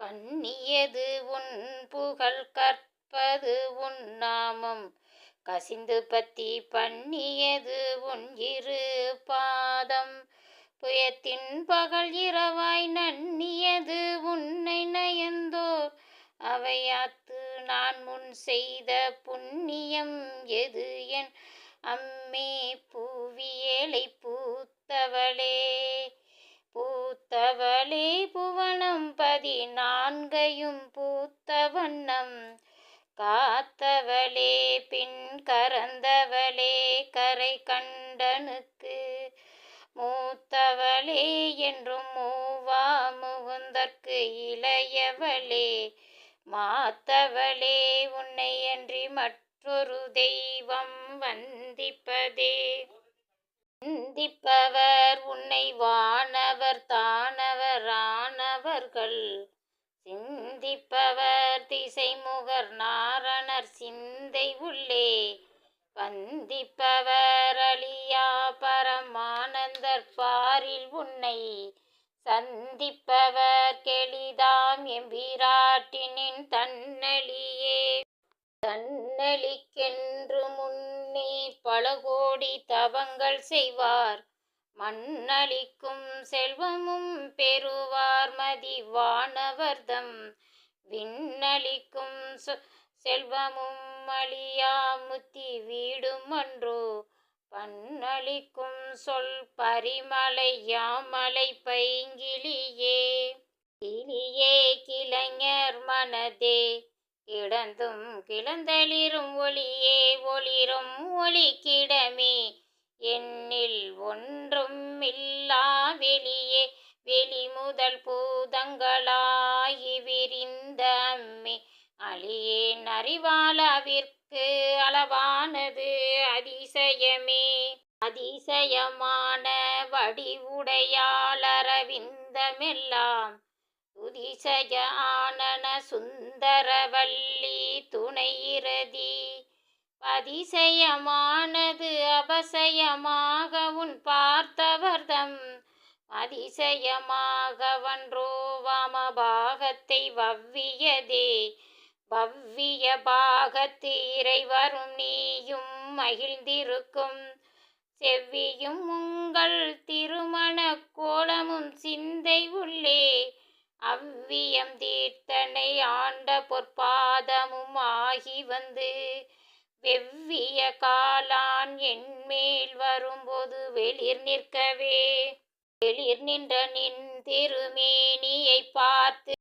கண்ணியது உன் புகழ் கற்பது உன் நாமம் கசிந்து பத்தி பண்ணியது உன் இரு பாதம் புயத்தின் பகல் இரவாய் நன்னியது உன்னை நயந்தோர் அவையாத்து நான் முன் செய்த புண்ணியம் எது என் அம்மே பூவியேலை பூத்தவளே பூத்தவளே புவனம் 14 பூத்த வண்ணம் காத்தவளே பின் கரந்தவளே கரை கண்டனுக்கு மூத்தவளே என்றும் மூவா முகுந்தற்கு இளையவளே மாத்தவளே உன்னை அன்றி மற்றொரு தெய்வம் வந்திப்பதே சிந்திப்பவர் உன்னை வானவர் தானவர் ஆனவர்கள் சிந்திப்பவர் திசைமுகர் நாரணர் சிந்தை உள்ளே வந்திப்பவர் அழியா பரமானந்தர் பாரில் உன்னை சந்திப்பவர் கெளிதாம் எம்பிராட்டினின் தன்னழியே தன்னழிக்கென்று முன்னே பல கோடி தவங்கள் செய்வார் மண்ணளிக்கும் செல்வமும் பெறுவார் மதிவானவர்தம் விண்ணளிக்கும் செல்வமும் அழியா முத்தி வீடும் அன்றோ பண்ணளிக்கும் சொல் பரிமலை யாமலை பைங்கிளியே கிளியே கிளைஞர் மனதே கிடந்தும் கிளந்தளிரும் ஒளியே ஒளிரும் ஒளிக்கிடமே என்னில் ஒன்றும் இல்லா வெளியே வெளி முதல் பூதங்களாகி விரிந்த அம்மே அழியேன் அறிவாளவிற்கு அளவானது அதிசயமே அதிசயமான வடிவுடையாள் அரவிந்தமெல்லாம் துதிசய ஆனன சுந்தரவல்லி துணையிரதி அதிசயமானது அபசயமாக உன் பார்த்தவர்தம் அதிசயமாகவன்றோ வாமபாகத்தை வவ்வியதே வவ்விய பாகத்து இறைவரும் நீயும் மகிழ்ந்திருக்கும் செவ்வியும் உங்கள் திருமண கோலமும் சிந்தை உள்ளே அவ்வியம் தீர்த்தனை ஆண்ட பொற்பாதமும் ஆகி வந்து வெவ்விய காலான் என்மேல் வரும்போது வெளிர் நிற்கவே வெளிர் நின்ற நின் திருமேனியை பார்த்து